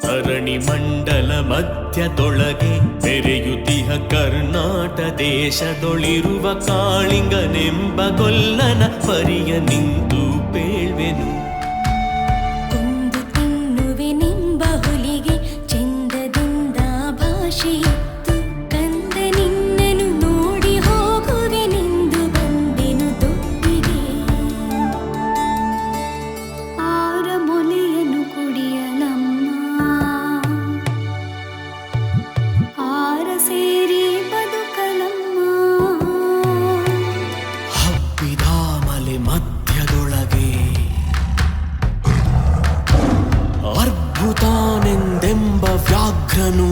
ಧರಣಿ ಮಂಡಲ ಮಧ್ಯದೊಳಗೆ ಬೆರೆಯುತಿಹ ಕರ್ನಾಟ ದೇಶದೊಳಿರುವ ಕಾಳಿಂಗನೆಂಬ ಗೊಲ್ಲನ ಪರಿಯ ನಿಂತು ಪೇಳ್ವೆನು. ಒಂದು ತಿನ್ನುವೆನೆಂಬ ಹುಲಿಗೆ ಚಂದದಿಂದ ಭಾಷೆಯಿತ್ತು, ಕಂದ ನಿನ್ನನು ನೋಡಿ ಹೋಗುವೆನೆಂದು ಬಂದೆನು ತೊಟ್ಟಿಗೆ. ಆರ ಮೊಲೆಯನು ಕುಡಿಯಲಮ್ಮ, ಆರ ಸೇರಿ ಬದುಕಲಮ್ಮ. ಹಬ್ಬಿದ ಮಲೆ ಮಧ್ಯದೊಳಗೆ ಅರ್ಬುತಾನೆಂದೆಂಬ ವ್ಯಾಘ್ರನು